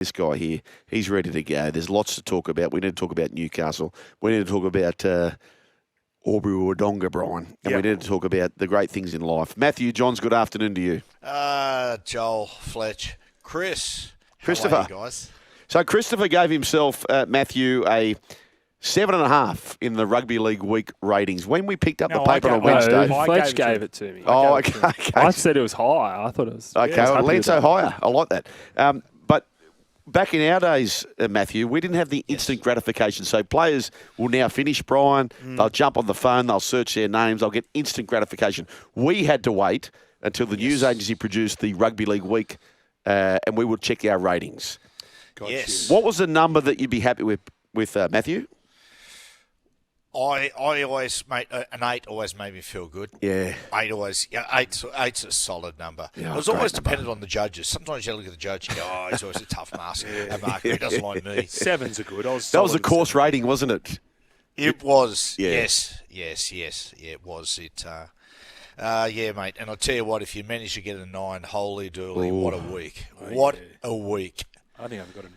This guy here, he's ready to go. There's lots to talk about. We need to talk about Newcastle. We need to talk about Aubrey Wodonga, Brian. And we need to talk about the great things in life. Matthew Johns, good afternoon to you. Joel, Fletch, Christopher. How are you guys? So Christopher gave himself, Matthew, a 7.5 in the Rugby League week ratings. When we picked up the paper on Wednesday. Fletch gave it to me. Okay. I said it was high. I thought it was. Okay, well, Lenso higher. I like that. But back in our days, Matthew, we didn't have the instant gratification. So players will now finish, Brian. They'll jump on the phone. They'll search their names. They'll get instant gratification. We had to wait until the news agency produced the Rugby League week, and we would check our ratings. Yes. What was the number that you'd be happy with Matthew? I always, mate, an 8 always made me feel good. Yeah. 8's a solid number. Yeah, it was always dependent on the judges. Sometimes you look at the judge and go, oh, he's always a tough marker. He doesn't like me. 7's a good. That was a course rating, wasn't it? It was. Yeah. Yes. Yeah, it was. Yeah, mate. And I'll tell you what, if you manage to get a 9, holy dooly, what a week. A week. I think I've got a 9.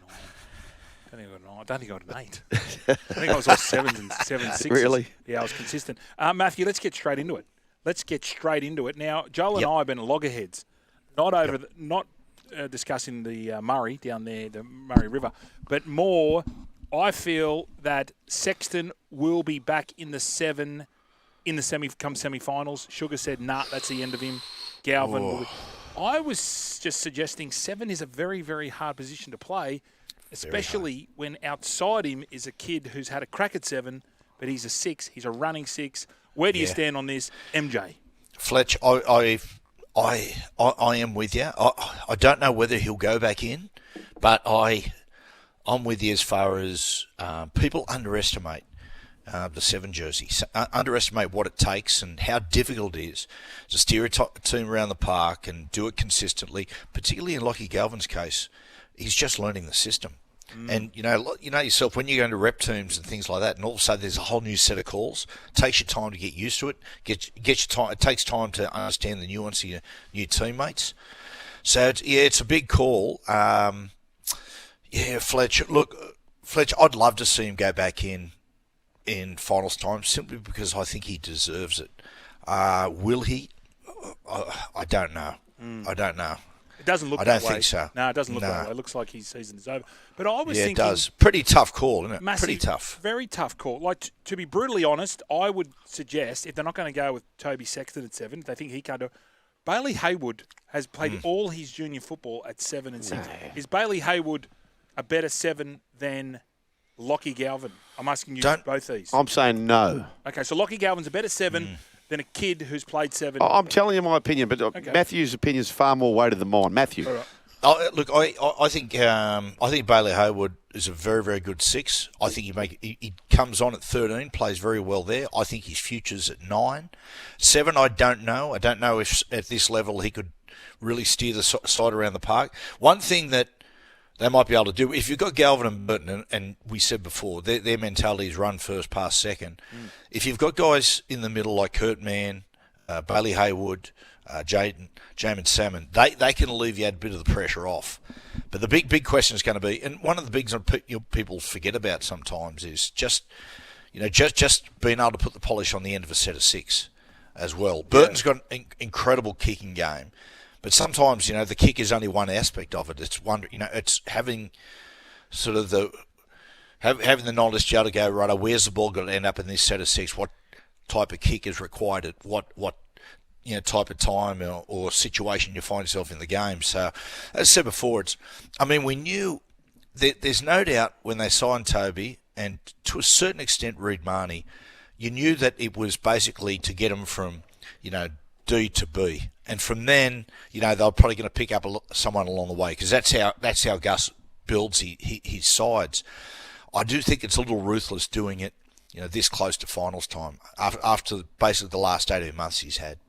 I don't think I got an 8. I think I was all 7s and 6s. Really? Yeah, I was consistent. Matthew, let's get straight into it. Now, Joel and I have been loggerheads, not discussing the Murray down there, the Murray River, but more. I feel that Sexton will be back in the 7 in the semi-finals. Sugar said, nah, that's the end of him. Galvin will be. I was just suggesting 7 is a very, very hard position to play, especially when outside him is a kid who's had a crack at 7, but he's a 6. He's a running 6. Where do you stand on this, MJ? Fletch, I am with you. I don't know whether he'll go back in, but I'm with you as far as people underestimate the 7 jersey. Underestimate what it takes and how difficult it is to steer a team around the park and do it consistently, particularly in Lachlan Galvin's case. He's just learning the system. And, you know yourself, when you go into rep teams and things like that, and all of a sudden there's a whole new set of calls, it takes you time to get used to it. Get your time. It takes time to understand the nuance of your new teammates. So, it's a big call. Fletch, I'd love to see him go back in finals time simply because I think he deserves it. Will he? I don't know. I don't know. It doesn't look I that don't way. think so. No, it doesn't look that way. It looks like his season is over. But I was thinking... it does. Pretty tough call, isn't it? Massive, pretty tough. Very tough call. Like, to be brutally honest, I would suggest, if they're not going to go with Toby Sexton at 7, if they think he can't do it, Bailey Haywood has played all his junior football at 7 and 6. No. Is Bailey Haywood a better 7 than Lachlan Galvin? I'm asking you both these. I'm saying no. Okay, so Lachlan Galvin's a better 7 than a kid who's played 7. I'm telling you my opinion, but Matthew's opinion is far more weighted than mine. Matthew. All right. Look, I think Bailey Haywood is a very, very good 6. I think he comes on at 13, plays very well there. I think his future's at 9. 7, I don't know. I don't know if at this level he could really steer the side around the park. One thing that they might be able to do, if you've got Galvin and Burton, and we said before, their mentality is run first, pass second. If you've got guys in the middle like Kurt Mann, Bailey Haywood, Jamin Salmon, they can alleviate a bit of the pressure off. But the big question is going to be, and one of the big people forget about sometimes is just being able to put the polish on the end of a set of 6 as well. Burton's got an incredible kicking game, but sometimes the kick is only one aspect of it. It's having sort of having the knowledge to go, right, where's the ball going to end up in this set of 6? What type of kick is required at what type of time or situation you find yourself in the game. So, as I said before, we knew that there's no doubt when they signed Toby, and to a certain extent Reid Marnie, you knew that it was basically to get him from, D to B. And from then, they were probably going to pick up someone along the way, because that's how Gus builds his sides. I do think it's a little ruthless doing it, this close to finals time after basically the last 18 months he's had.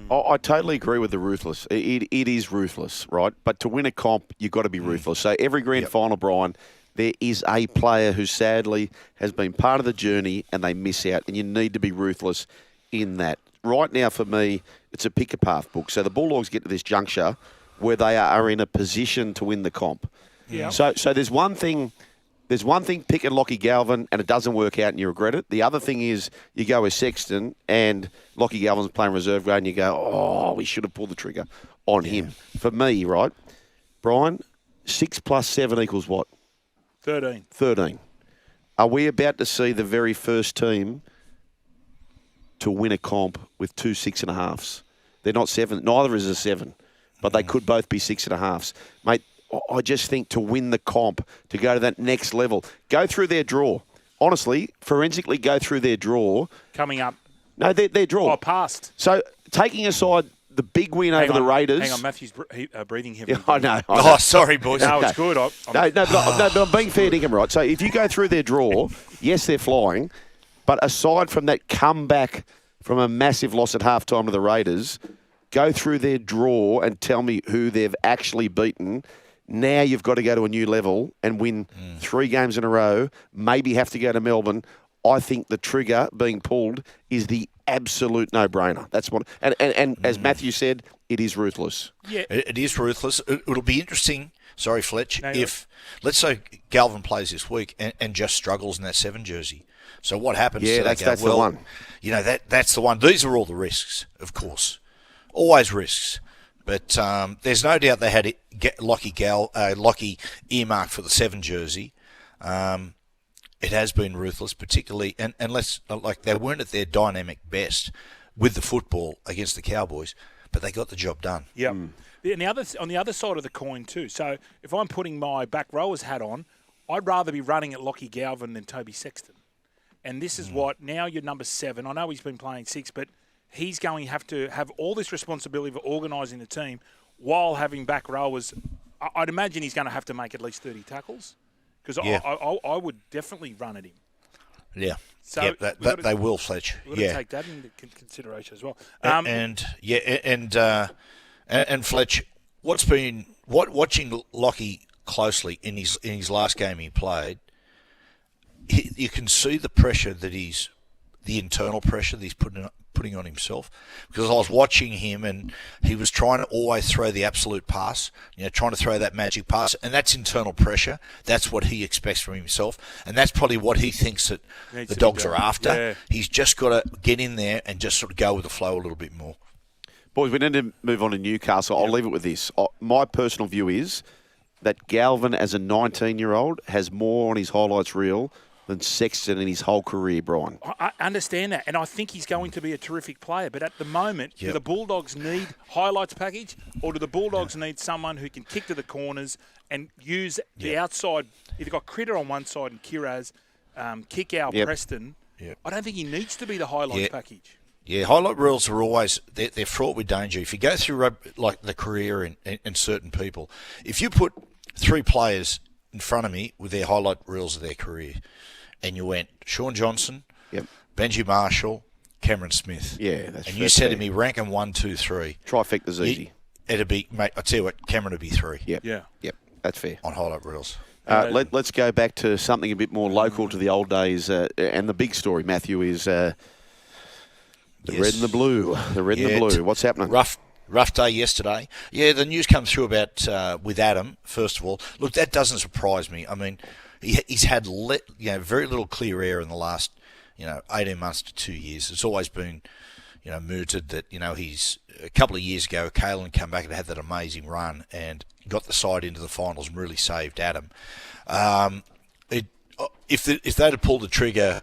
I totally agree with the ruthless. It is ruthless, right? But to win a comp, you've got to be ruthless. So every grand final, Brian, there is a player who sadly has been part of the journey and they miss out, and you need to be ruthless in that. Right now, for me, it's a pick-a-path book. So the Bulldogs get to this juncture where they are in a position to win the comp. Yeah. So there's one thing. There's one thing picking Lachlan Galvin and it doesn't work out and you regret it. The other thing is you go with Sexton and Lachlan Galvin's playing reserve grade and you go, oh, we should have pulled the trigger on him. For me, right, Brian, 6 + 7 equals what? 13. 13. Are we about to see the very first team to win a comp with 2 6.5s? They're not 7. Neither is a 7, but they could both be 6.5s. Mate, I just think to win the comp, to go to that next level, go through their draw. Honestly, forensically go through their draw. Coming up. No, their draw. Oh, past. So taking aside the big win over the Raiders. Hang on, Matthew's breathing heavily. Yeah, I know. Oh, sorry, boys. No, it's good. But I'm being fair to him, right? So if you go through their draw, yes, they're flying, but aside from that comeback from a massive loss at halftime to the Raiders, go through their draw and tell me who they've actually beaten. Now you've got to go to a new level and win 3 games in a row, maybe have to go to Melbourne. I think the trigger being pulled is the absolute no-brainer. That's what, and as Matthew said, it is ruthless. Yeah, it is ruthless. It'll be interesting. Sorry, Fletch. If let's say Galvin plays this week and just struggles in that 7 jersey. So what happens? Yeah, to that's the one. You know that's the one. These are all the risks, of course. Always risks. But there's no doubt they had Lockie earmarked for the 7 jersey. It has been ruthless, particularly, and unless like they weren't at their dynamic best with the football against the Cowboys, but they got the job done. Yeah. And on the other side of the coin too. So if I'm putting my back rowers hat on, I'd rather be running at Lachlan Galvin than Toby Sexton. And this is what now you're number 7. I know he's been playing 6, but he's going to have all this responsibility for organising the team while having back rowers. I'd imagine he's going to have to make at least 30 tackles because I would definitely run at him. Yeah. So they will, Fletch. We've got to take that into consideration as well. And Fletch, watching Lockie closely in his last game he played, you can see the pressure that the internal pressure that he's putting on himself. Because I was watching him and he was trying to always throw the absolute pass, trying to throw that magic pass, and that's internal pressure. That's what he expects from himself, and that's probably what he thinks that the Dogs are after. Yeah. He's just got to get in there and just sort of go with the flow a little bit more. Boys, we need to move on to Newcastle. I'll leave it with this. My personal view is that Galvin, as a 19-year-old, has more on his highlights reel than Sexton in his whole career, Brian. I understand that, and I think he's going to be a terrific player. But at the moment, do the Bulldogs need highlights package, or do the Bulldogs need someone who can kick to the corners and use the outside? Either got Critter on one side and Kiraz, kick out Preston. Yep. I don't think he needs to be the highlights package. Yeah, highlight reels are always they're fraught with danger. If you go through like the career and certain people, if you put 3 players in front of me with their highlight reels of their career, and you went Sean Johnson, Benji Marshall, Cameron Smith. Yeah, that's and you said to me, rank them 1, 2, 3. Trifecta's easy. It'd be, mate, I tell you what, Cameron would be 3. Yep. That's fair. On highlight reels. Let's go back to something a bit more local to the old days, and the big story, Matthew, is the red and the blue. The red and the blue. What's happening? Rough day yesterday. Yeah, the news comes through about with Adam. First of all, look, that doesn't surprise me. I mean, he's had very little clear air in the last 18 months to 2 years. It's always been mooted that he's a couple of years ago, Kalyn came back and had that amazing run and got the side into the finals and really saved Adam. If they'd have pulled the trigger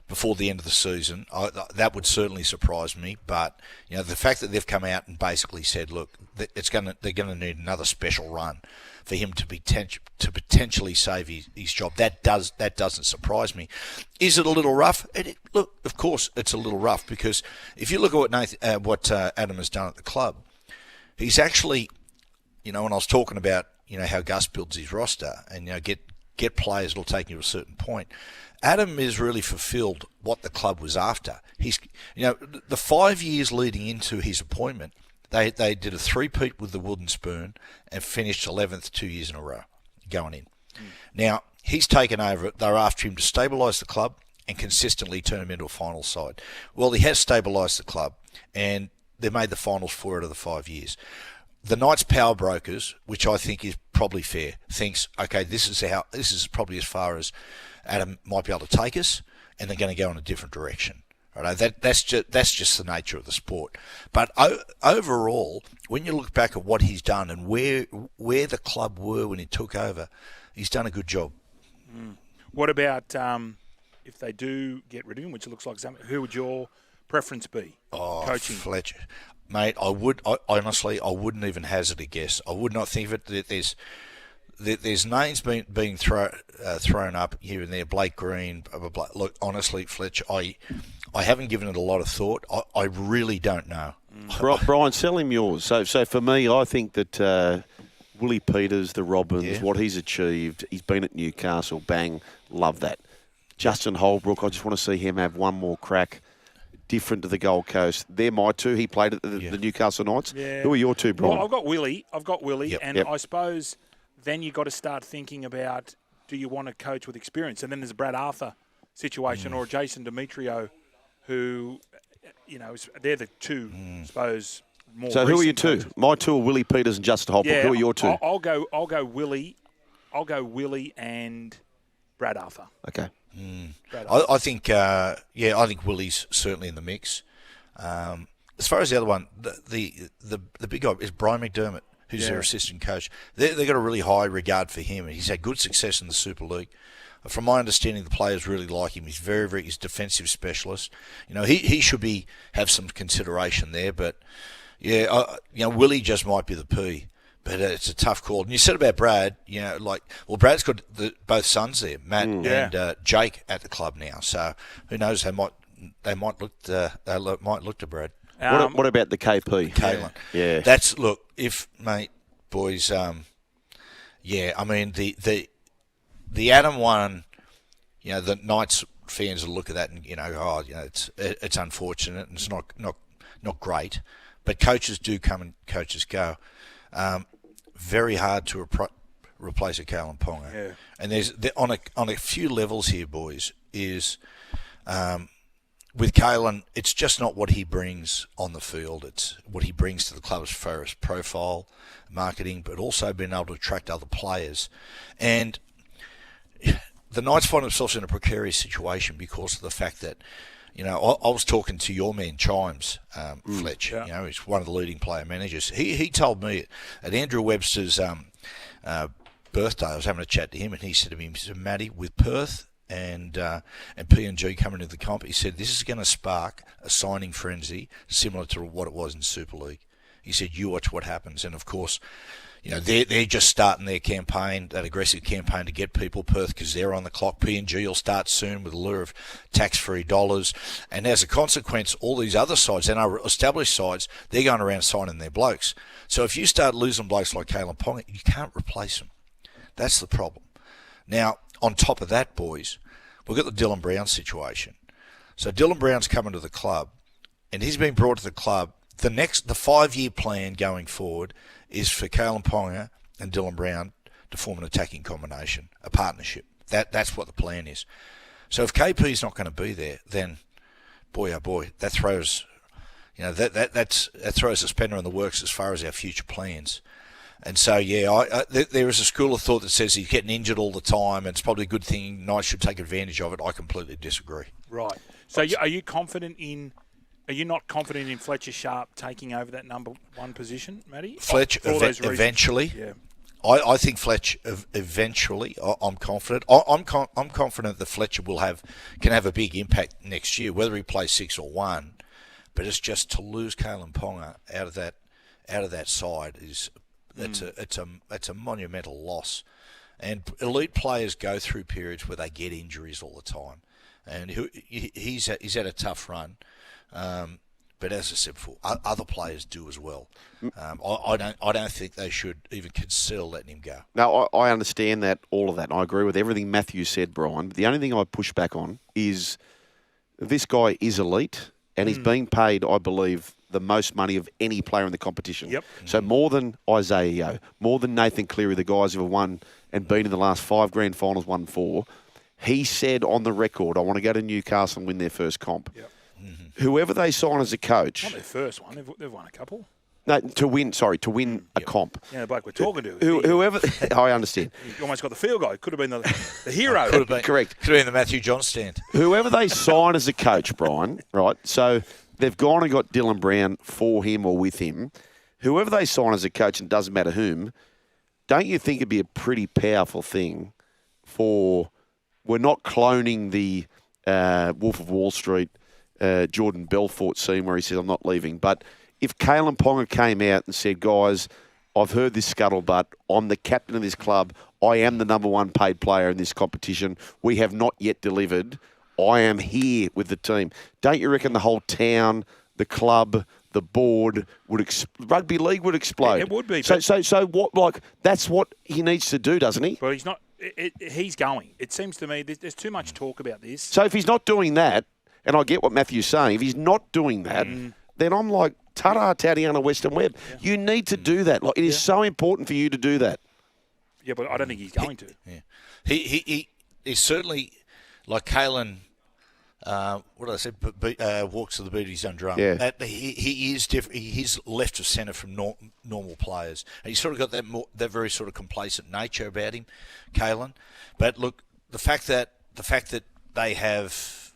before the end of the season, that would certainly surprise me. But the fact that they've come out and basically said, look, they're going to need another special run for him to potentially save his job. That doesn't surprise me. Is it a little rough? Look, of course it's a little rough, because if you look at what Adam has done at the club, he's actually, when I was talking about how Gus builds his roster and get players that'll take you to a certain point, Adam has really fulfilled what the club was after. He's, the 5 years leading into his appointment, they did a 3-peat with the wooden spoon and finished 11th 2 years in a row going in. Now, he's taken over it. They're after him to stabilise the club and consistently turn him into a final side. Well, he has stabilised the club, and they made the finals 4 out of the 5 years. the Knights power brokers, which I think is probably fair, thinks, okay, this is probably as far as Adam might be able to take us, and they're going to go in a different direction. Right? That's just the nature of the sport. But overall, when you look back at what he's done and where the club were when he took over, he's done a good job. What about if they do get rid of him, which it looks like something, who would your preference be? Coaching? Fletcher. Mate, I honestly wouldn't even hazard a guess. I would not think of it. There's names being thrown up here and there. Blake Green, blah, blah, blah. Look, honestly, Fletch, I haven't given it a lot of thought. I really don't know. Brian, sell him yours. So for me, I think that Willie Peters, the Robins, what he's achieved, he's been at Newcastle, bang, love that. Justin Holbrook, I just want to see him have one more crack. Different to the Gold Coast. They're my two. He played at the Newcastle Knights. Yeah. Who are your two, Brian? Well, I've got Willie, Yep. and I suppose then you've got to start thinking about, do you want to coach with experience? And then there's a Brad Arthur situation or a Jason Demetrio, who, they're the two, I suppose, more. So who are your two? Coaches. My two are Willie Peters and Justin Holbrook. Yeah, Who are your two? I'll go Willie. I'll go Willie and Brad Arthur. Okay. I think Willie's certainly in the mix. As far as the other one, the big guy is Brian McDermott, who's their assistant coach. They've got a really high regard for him. He's had good success in the Super League. From my understanding, the players really like him. He's he's a defensive specialist. He should have some consideration there. But Willie just might be the P. But it's a tough call. And you said about Brad, Brad's got both sons there, Matt and Jake, at the club now. So who knows? They might look to Brad. What about the KP? Kalyn. Yeah. That's boys. I mean the Adam one. The Knights fans will look at that and it's unfortunate and it's not great. But coaches do come and coaches go. Very hard to replace a Kalyn Ponga. Yeah. And there's on a few levels here, boys, is with Kalyn, it's just not what he brings on the field. It's what he brings to the club as far as profile, marketing, but also being able to attract other players. And the Knights find themselves in a precarious situation because of the fact that, I was talking to your man Chimes, Fletch. Yeah. He's one of the leading player managers. He told me at Andrew Webster's birthday, I was having a chat to him, and he said to me, Matty, with Perth and PNG coming into the comp, he said this is going to spark a signing frenzy similar to what it was in Super League. He said, you watch what happens, and of course, they're just starting their campaign, that aggressive campaign to get people. Perth, because they're on the clock. PNG will start soon with a lure of tax-free dollars. And as a consequence, all these other sides, and our established sides, they're going around signing their blokes. So if you start losing blokes like Kalyn Ponga, you can't replace them. That's the problem. Now, on top of that, boys, we've got the Dylan Brown situation. So Dylan Brown's coming to the club, and he's been brought to the club. The 5-year plan going forward is for Kalyn Ponga and Dylan Brown to form an attacking combination, a partnership. That's what the plan is. So if KP's not going to be there, then boy oh boy, that throws that throws a spanner in the works as far as our future plans. And so there is a school of thought that says he's getting injured all the time, and it's probably a good thing. Knights should take advantage of it. I completely disagree. Right. So are you confident in? Are you not confident in Fletcher Sharp taking over that number one position, Matty? Fletch eventually. Yeah. I think Fletch eventually. I'm confident. I'm confident that Fletcher can have a big impact next year, whether he plays 6 or 1. But it's just to lose Kalyn Ponga out of that side is it's a monumental loss. And elite players go through periods where they get injuries all the time, and he's had a tough run. But as I said before, other players do as well. I don't think they should even consider letting him go. No, I understand that, all of that. And I agree with everything Matthew said, Brian. But the only thing I push back on is this guy is elite, and he's being paid, I believe, the most money of any player in the competition. Yep. So more than Isaiah Yeo, more than Nathan Cleary, the guys who have won and been in the last 5 grand finals, won 4. He said on the record, I want to go to Newcastle and win their first comp. Yep. Whoever they sign as a coach. Not their first one. They've won a couple. No, to win a comp. Yeah, the bloke we're talking to. Whoever, I understand. He almost got the field goal. Could have been the hero. Could have been, Correct. Could have been the Matthew Johns stand. Whoever they sign as a coach, Brian, right? So they've gone and got Dylan Brown for him or with him. Whoever they sign as a coach, and it doesn't matter whom, don't you think it'd be a pretty powerful thing for, we're not cloning the Wolf of Wall Street, Jordan Belfort scene where he says, I'm not leaving, but if Kalyn Ponga came out and said, guys, I've heard this scuttlebutt. I'm the captain of this club. I am the number one paid player in this competition. We have not yet delivered. I am here with the team. Don't you reckon the whole town, the club, the board rugby league would explode? It would be. So what? Like that's what he needs to do, doesn't he? But he's not. He's going. It seems to me there's too much talk about this. So if he's not doing that, and I get what Matthew's saying, if he's not doing that, then I'm like, ta-da, Tatiana Western Webb. Yeah. You need to do that. Like it is so important for you to do that. Yeah, but I don't think he's going to. Yeah. He's certainly like Kalyn. What did I say? Walks to the beat of his own drum. Yeah. He is different. He's left of centre from normal players, and he's sort of got that very sort of complacent nature about him, Kalyn. But look, the fact that they have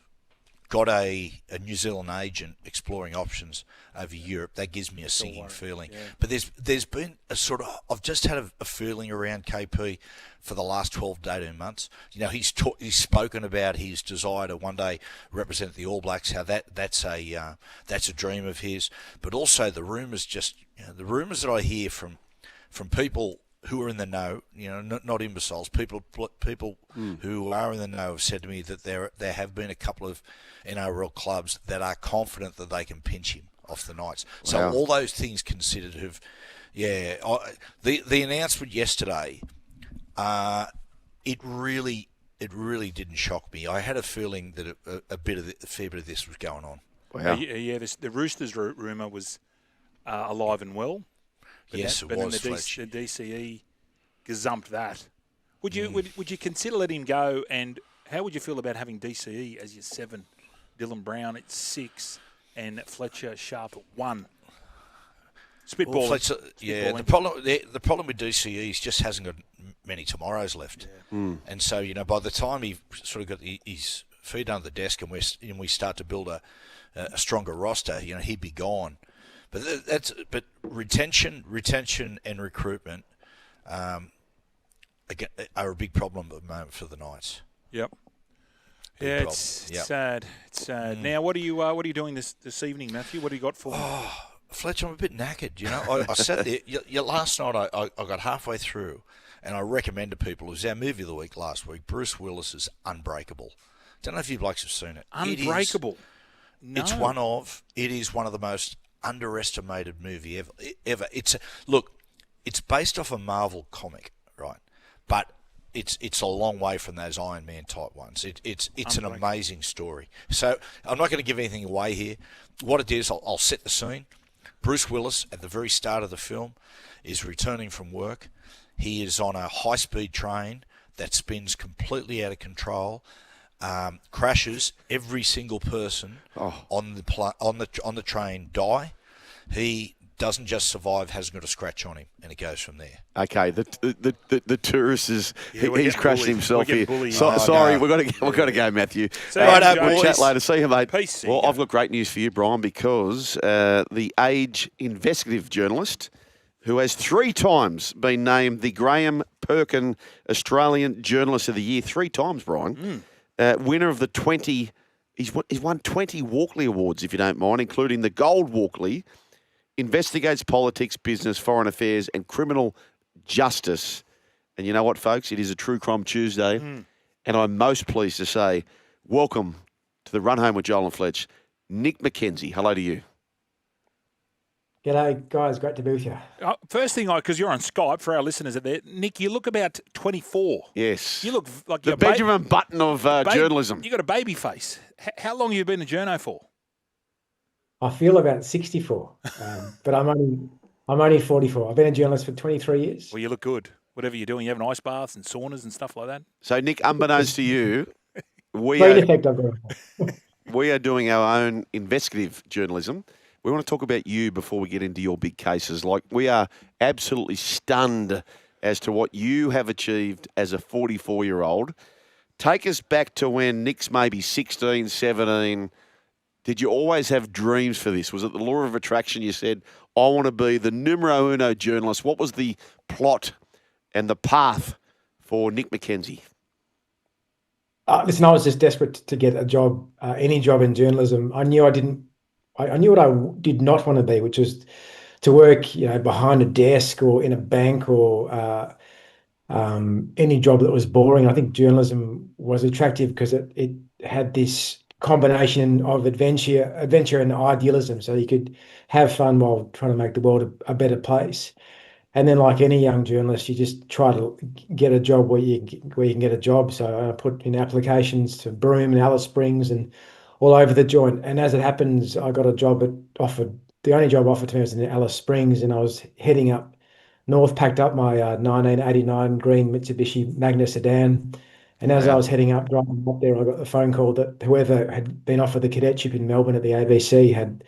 got a New Zealand agent exploring options over Europe, that gives me a sinking feeling. Yeah. But there's been a sort of, I've just had a feeling around KP for the last 12 to 18 months. You know, he's spoken about his desire to one day represent the All Blacks, how that's a dream of his. But also the rumours the rumours that I hear from people who are in the know, you know, not imbeciles, people who are in the know have said to me that there have been a couple of NRL clubs that are confident that they can pinch him off the Knights. So all those things considered the announcement yesterday, it really didn't shock me. I had a feeling that a fair bit of this was going on. Wow. The Roosters rumour was alive and well. Yes, but it was. Then the DCE gazumped that. Would you consider letting him go? And how would you feel about having DCE as your 7, Dylan Brown at 6, and Fletcher Sharp at 1? Spitball. Fletcher, the problem with DCE is just hasn't got many tomorrows left, and so by the time he sort of got his feet under the desk and we start to build a stronger roster, he'd be gone. But retention and recruitment again, are a big problem at the moment for the Knights. Yep. It's sad. It's sad. Now, what are you doing this evening, Matthew? What do you got for me? Fletch, I'm a bit knackered. I sat there. Last night I got halfway through, and I recommend to people, it was our movie of the week last week, Bruce Willis's Unbreakable. Don't know if you blokes have seen it. Unbreakable. No. It is one of the most underestimated movie ever. It's based off a Marvel comic, right? But it's a long way from those Iron Man type ones. It's an amazing story. So I'm not going to give anything away here. What it is, I'll set the scene. Bruce Willis, at the very start of the film, is returning from work. He is on a high-speed train that spins completely out of control. Crashes. Every single person on the train die. He doesn't just survive, hasn't got a scratch on him, and it goes from there. Okay, the tourist he's crashed himself here. Sorry, we've got to go, Matthew. We'll chat later. See you, mate. Peace. Well, I've got great news for you, Brian, because the Age investigative journalist, who has 3 times been named the Graham Perkin Australian Journalist of the Year, 3 times, Brian. Winner of the 20, he's won 20 Walkley Awards, if you don't mind, including the Gold Walkley, investigates politics, business, foreign affairs, and criminal justice. And you know what, folks? It is a True Crime Tuesday, and I'm most pleased to say, welcome to the Run Home with Joel and Fletch, Nick McKenzie. Hello to you. G'day, guys. Great to be with you. First thing, because you're on Skype for our listeners out there, Nick, you look about 24. Yes. You look like the Benjamin Button of journalism. You got a baby face. How long have you been a journo for? I feel about 64, but I'm only 44. I've been a journalist for 23 years. Well, you look good. Whatever you're doing, you have ice baths and saunas and stuff like that. So, Nick, unbeknownst to you, we Great effect I've got. We are doing our own investigative journalism. We want to talk about you before we get into your big cases. Like, we are absolutely stunned as to what you have achieved as a 44-year-old. Take us back to when Nick's maybe 16, 17. Did you always have dreams for this? Was it the law of attraction? You said, I want to be the numero uno journalist. What was the plot and the path for Nick McKenzie? Listen, I was just desperate to get a job, any job in journalism. I knew what I did not want to be, which was to work, behind a desk or in a bank or any job that was boring. I think journalism was attractive because it had this combination of adventure and idealism. So you could have fun while trying to make the world a better place. And then, like any young journalist, you just try to get a job where you can get a job. So I put in applications to Broome and Alice Springs and all over the joint. And as it happens, I got a job the only job offered to me was in Alice Springs, and I was heading up north, packed up my 1989 green Mitsubishi Magna sedan. And as I was heading up, driving up there, I got the phone call that whoever had been offered the cadetship in Melbourne at the ABC had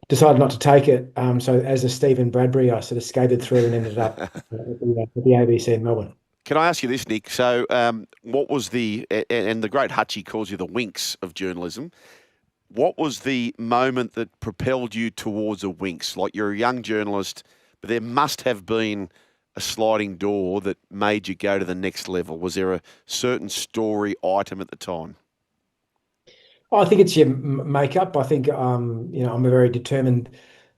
decided not to take it. So as a Stephen Bradbury, I sort of skated through and ended up at the ABC in Melbourne. Can I ask you this, Nick? So what was and the great Hutchie calls you the Winx of journalism. What was the moment that propelled you towards a Winx? Like, you're a young journalist, but there must have been a sliding door that made you go to the next level. Was there a certain story item at the time? I think it's your makeup. I think, I'm a very determined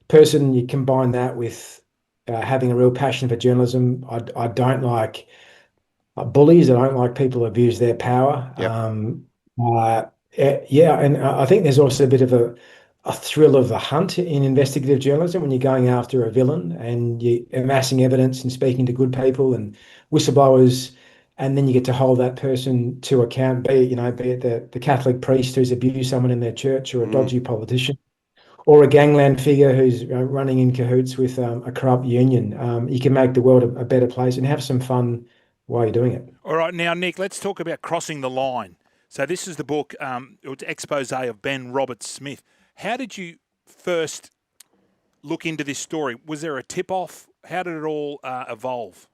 person. You combine that with having a real passion for journalism. I don't like bullies. I don't like people who abuse their power. Yep. And I think there's also a bit of a thrill of the hunt in investigative journalism when you're going after a villain and you're amassing evidence and speaking to good people and whistleblowers. And then you get to hold that person to account, be it the Catholic priest who's abused someone in their church, or a dodgy politician, or a gangland figure who's running in cahoots with a corrupt union. You can make the world a better place and have some fun while you're doing it. All right, now, Nick, let's talk about Crossing the Line. So this is the book, it's expose of Ben Roberts-Smith. How did you first look into this story? Was there a tip-off? How did it all evolve?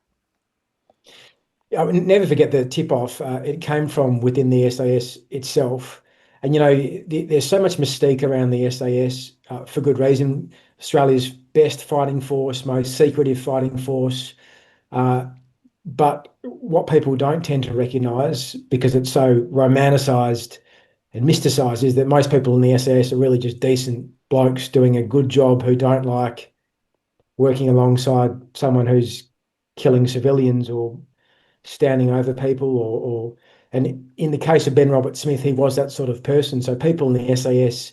I will never forget the tip-off. It came from within the SAS itself. And, there's so much mystique around the SAS for good reason. Australia's best fighting force, most secretive fighting force. But what people don't tend to recognise, because it's so romanticised and mysticised, is that most people in the SAS are really just decent blokes doing a good job who don't like working alongside someone who's killing civilians or standing over people, and in the case of Ben Roberts-Smith, he was that sort of person. So people in the SAS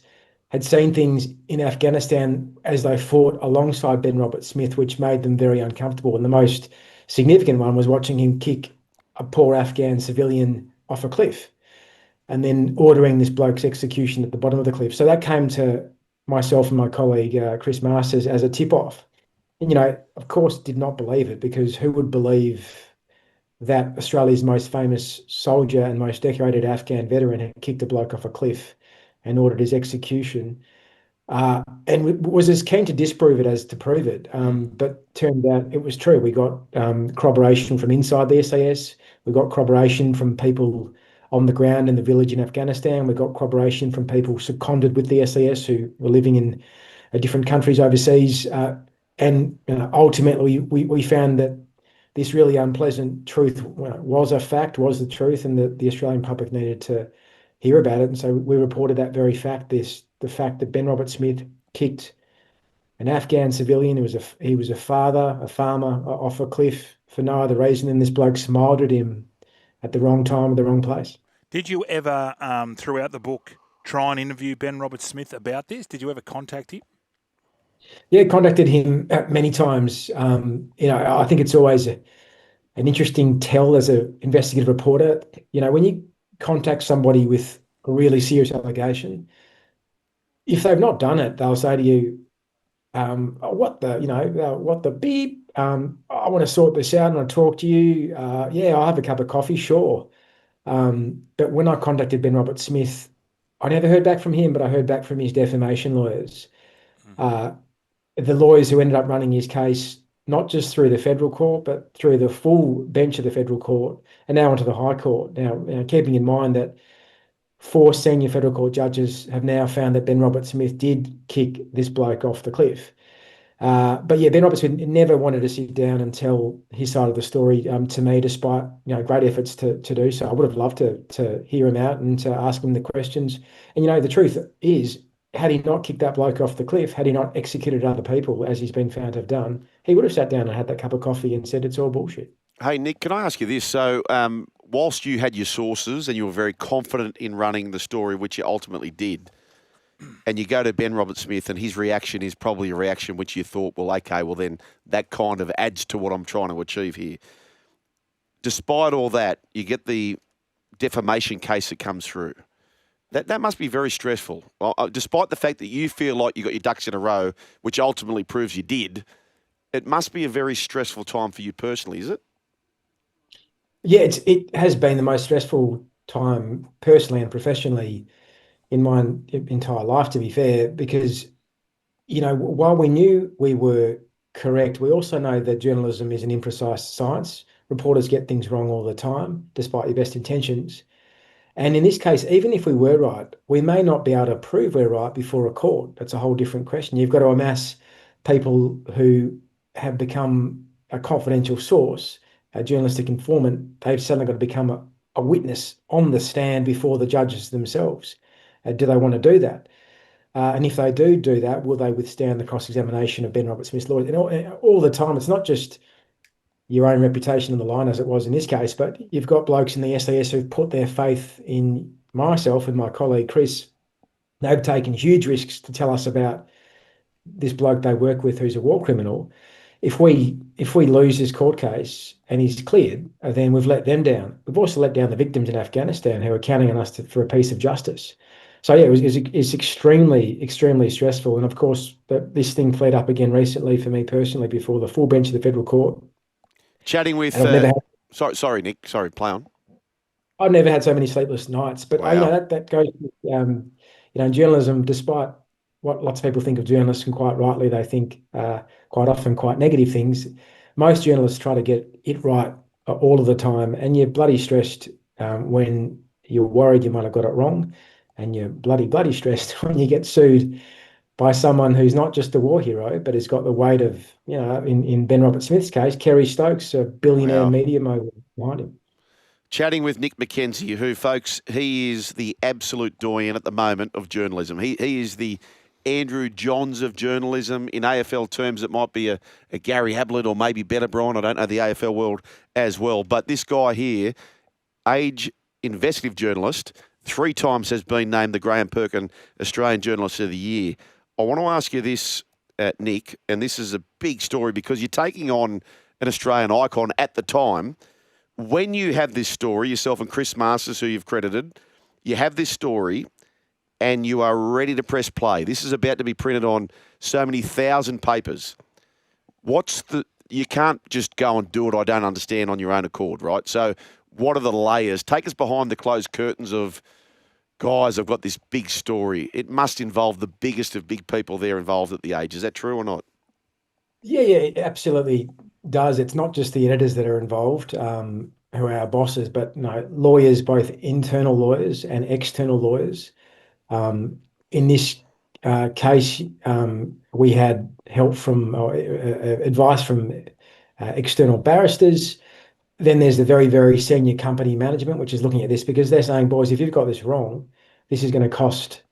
had seen things in Afghanistan as they fought alongside Ben Roberts-Smith, which made them very uncomfortable. And the most significant one was watching him kick a poor Afghan civilian off a cliff and then ordering this bloke's execution at the bottom of the cliff. So that came to myself and my colleague, Chris Masters, as a tip-off. And, of course, did not believe it, because who would believe that Australia's most famous soldier and most decorated Afghan veteran had kicked a bloke off a cliff and ordered his execution, and was as keen to disprove it as to prove it. But turned out it was true. We got corroboration from inside the SAS. We got corroboration from people on the ground in the village in Afghanistan. We got corroboration from people seconded with the SAS who were living in different countries overseas. And ultimately, we found that this really unpleasant truth was a fact, was the truth, and that the Australian public needed to hear about it. And so we reported that very fact, the fact that Ben Roberts-Smith kicked an Afghan civilian he was a farmer, off a cliff for no other reason than this bloke smiled at him at the wrong time at the wrong place. Did you ever, throughout the book, try and interview Ben Roberts-Smith about this? Did you ever contact him? Yeah, contacted him many times. I think it's always an interesting tell as an investigative reporter. When you contact somebody with a really serious allegation, if they've not done it, they'll say to you, what the beep? I want to sort this out and I talk to you. I'll have a cup of coffee, sure. But when I contacted Ben Roberts-Smith, I never heard back from him, but I heard back from his defamation lawyers. The lawyers who ended up running his case, not just through the federal court, but through the full bench of the federal court, and now onto the High Court. Now, keeping in mind that 4 senior federal court judges have now found that Ben Roberts-Smith did kick this bloke off the cliff. But yeah, Ben Roberts-Smith never wanted to sit down and tell his side of the story to me, despite great efforts to do so. I would have loved to hear him out and to ask him the questions. And the truth is, had he not kicked that bloke off the cliff, had he not executed other people, as he's been found to have done, he would have sat down and had that cup of coffee and said it's all bullshit. Hey, Nick, can I ask you this? So, whilst you had your sources and you were very confident in running the story, which you ultimately did, and you go to Ben Roberts-Smith and his reaction is probably a reaction which you thought, well, okay, well then that kind of adds to what I'm trying to achieve here. Despite all that, you get the defamation case that comes through. That must be very stressful. Despite the fact that you feel like you got your ducks in a row, which ultimately proves you did, it must be a very stressful time for you personally, is it? Yeah, it has been the most stressful time personally and professionally in my entire life, to be fair, because, while we knew we were correct, we also know that journalism is an imprecise science. Reporters get things wrong all the time, despite your best intentions. And in this case, even if we were right, we may not be able to prove we're right before a court. That's a whole different question. You've got to amass people who have become a confidential source, a journalistic informant. They've suddenly got to become a witness on the stand before the judges themselves. Do they want to do that? And if they do that, will they withstand the cross-examination of Ben Roberts-Smith's lawyers? And all the time, it's not just your own reputation on the line, as it was in this case, but you've got blokes in the SAS who've put their faith in myself and my colleague Chris. They've taken huge risks to tell us about this bloke they work with who's a war criminal. If we lose this court case and he's cleared, then we've let them down. We've also let down the victims in Afghanistan who are counting on us for a piece of justice. So yeah, it's extremely, extremely stressful. And of course, this thing flared up again recently for me personally before the full bench of the federal court. Chatting with, sorry, Nick. Sorry, play on. I've never had so many sleepless nights, but Wow. that goes, in journalism, despite what lots of people think of journalists, and quite rightly, they think quite often quite negative things. Most journalists try to get it right all of the time, and you're bloody stressed when you're worried you might have got it wrong, and you're bloody stressed when you get sued by someone who's not just a war hero, but has got the weight of, in Ben Roberts-Smith's case, Kerry Stokes, a billionaire media mogul behind him. Chatting with Nick McKenzie, who, folks, he is the absolute doyen at the moment of journalism. He is the Andrew Johns of journalism. In AFL terms, it might be a Gary Ablett or maybe better, Brian. I don't know the AFL world as well. But this guy here, Age investigative journalist, 3 times has been named the Graham Perkin Australian Journalist of the Year. I want to ask you this, Nick, and this is a big story because you're taking on an Australian icon at the time. When you have this story, yourself and Chris Masters, who you've credited, you have this story and you are ready to press play. This is about to be printed on so many thousand papers. You can't just go and do it, I don't understand, on your own accord, right? So what are the layers? Take us behind the closed curtains of, guys, I've got this big story. It must involve the biggest of big people there involved at the Age. Is that true or not? Yeah, it absolutely does. It's not just the editors that are involved, who are our bosses, but lawyers, both internal lawyers and external lawyers. In this case, we had help from advice from external barristers. Then there's the very, very senior company management, which is looking at this because they're saying, boys, if you've got this wrong, this is going to cost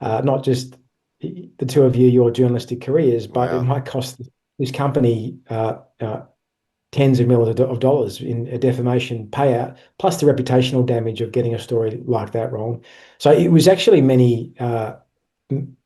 not just the two of you your journalistic careers, but it might cost this company tens of millions of dollars in a defamation payout, plus the reputational damage of getting a story like that wrong. So it was actually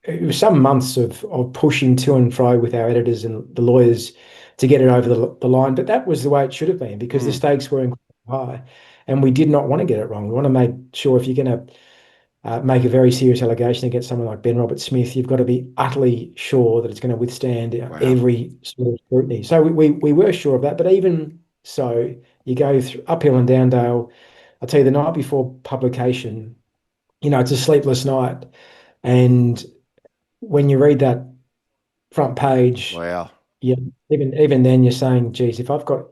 it was some months of pushing to and fro with our editors and the lawyers to get it over the line. But that was the way it should have been because the stakes were incredibly high and we did not want to get it wrong. We want to make sure if you're going to make a very serious allegation against someone like Ben Roberts-Smith, you've got to be utterly sure that it's going to withstand every sort of scrutiny. So we were sure of that. But even so, you go through uphill and down dale. I'll tell you, the night before publication, it's a sleepless night. And when you read that front page, Wow. yeah, even then you're saying, geez, if I've got,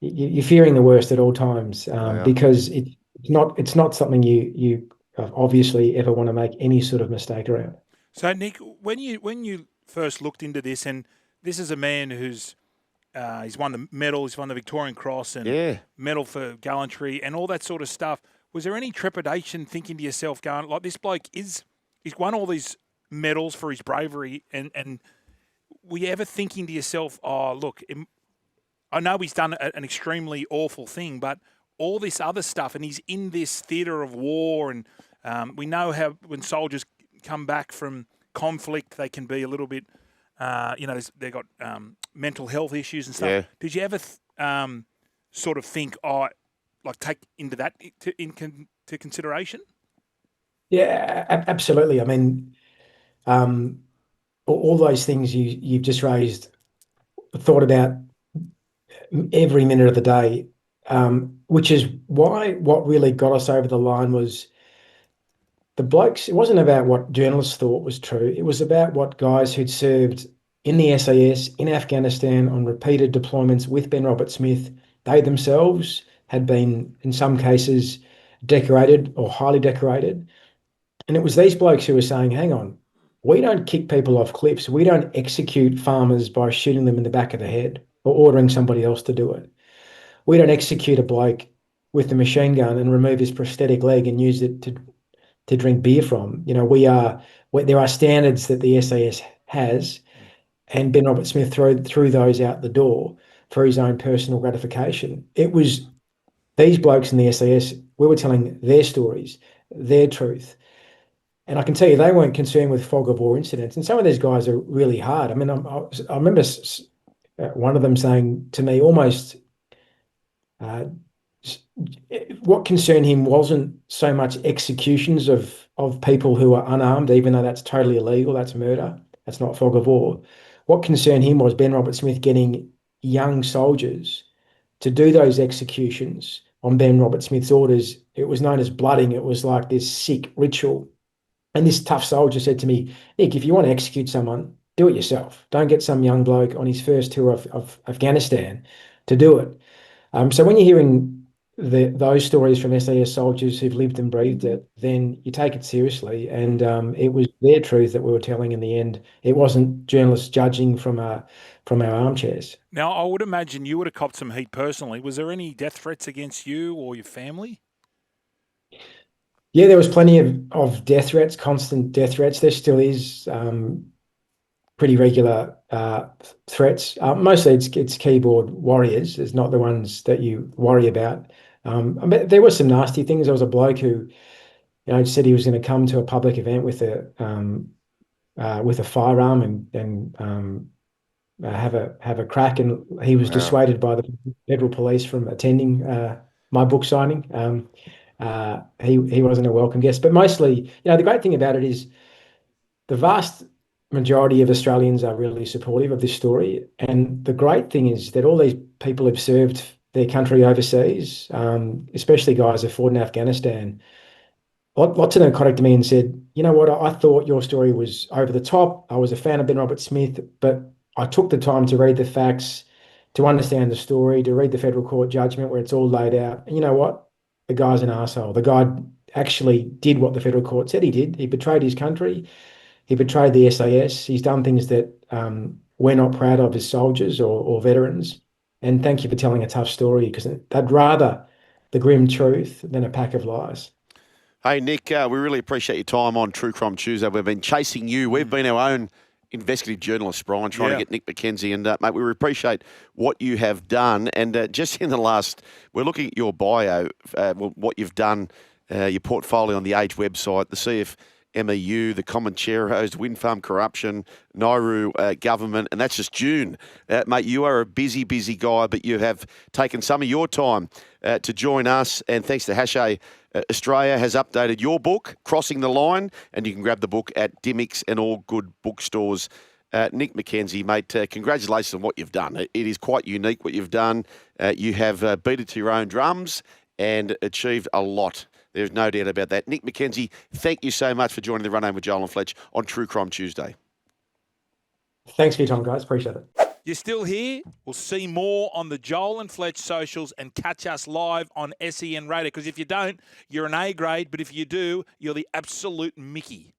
you're fearing the worst at all times, Wow. because it's not something you obviously ever want to make any sort of mistake around. So, Nick, when you first looked into this, and this is a man who's he's won the medal, he's won the Victorian Cross and medal for gallantry and all that sort of stuff. Was there any trepidation thinking to yourself, going like, this bloke he's won all these medals for his bravery, and were you ever thinking to yourself, oh, look, I know he's done an extremely awful thing, but all this other stuff, and he's in this theatre of war, and we know how when soldiers come back from conflict, they can be a little bit, they've got mental health issues and stuff. Yeah. Did you ever sort of think, take into that into consideration? Yeah, absolutely. I mean, all those things you've just raised, thought about every minute of the day, which is why what really got us over the line was the blokes. It wasn't about what journalists thought was true. It was about what guys who'd served in the SAS, in Afghanistan, on repeated deployments with Ben Roberts-Smith, they themselves had been, in some cases, decorated or highly decorated. And it was these blokes who were saying, hang on, we don't kick people off cliffs. We don't execute farmers by shooting them in the back of the head or ordering somebody else to do it. We don't execute a bloke with a machine gun and remove his prosthetic leg and use it to drink beer from. There are standards that the SAS has, and Ben Roberts-Smith threw those out the door for his own personal gratification. It was these blokes in the SAS, we were telling their stories, their truth. And I can tell you, they weren't concerned with fog of war incidents. And some of these guys are really hard. I mean, I remember one of them saying to me almost, what concerned him wasn't so much executions of people who are unarmed, even though that's totally illegal, that's murder, that's not fog of war. What concerned him was Ben Roberts-Smith getting young soldiers to do those executions on Ben Roberts-Smith's orders. It was known as blooding. It was like this sick ritual. And this tough soldier said to me, Nick, if you want to execute someone, do it yourself. Don't get some young bloke on his first tour of Afghanistan to do it. So when you're hearing those stories from SAS soldiers who've lived and breathed it, then you take it seriously. And it was their truth that we were telling in the end. It wasn't journalists judging from our armchairs. Now, I would imagine you would have copped some heat personally. Was there any death threats against you or your family? Yeah, there was plenty of death threats, constant death threats. There still is pretty regular threats. Mostly it's keyboard warriors. It's not the ones that you worry about. But there were some nasty things. There was a bloke who, said he was going to come to a public event with a firearm and have a crack, and he was dissuaded by the federal police from attending my book signing. He wasn't a welcome guest, but mostly, the great thing about it is the vast majority of Australians are really supportive of this story. And the great thing is that all these people have served their country overseas, especially guys who fought in Afghanistan. Lots of them contacted me and said, you know what, I thought your story was over the top. I was a fan of Ben Roberts-Smith, but I took the time to read the facts, to understand the story, to read the federal court judgment where it's all laid out. And you know what? The guy's an arsehole. The guy actually did what the federal court said he did. He betrayed his country. He betrayed the SAS. He's done things that we're not proud of as soldiers or veterans. And thank you for telling a tough story, because they'd rather the grim truth than a pack of lies. Hey, Nick, we really appreciate your time on True Crime Tuesday. We've been chasing you. We've been our own investigative journalists, Brian, trying to get Nick McKenzie. And, mate, we appreciate what you have done. And just in the last, we're looking at your bio, what you've done, your portfolio on the Age website, the CFMEU, the Common Chair Host, Wind Farm Corruption, Nauru Government, and that's just June. Mate, you are a busy, busy guy, but you have taken some of your time to join us. And thanks to Hashay, Australia has updated your book, Crossing the Line, and you can grab the book at Dimmicks and all good bookstores. Nick McKenzie, mate, congratulations on what you've done. It is quite unique what you've done. You have beat it to your own drums and achieved a lot There's no doubt about that. Nick McKenzie, thank you so much for joining the Run Home with Joel and Fletch on True Crime Tuesday. Thanks for your time, guys. Appreciate it. You're still here? We'll see more on the Joel and Fletch socials and catch us live on SEN Radio. Because if you don't, you're an A grade. But if you do, you're the absolute Mickey.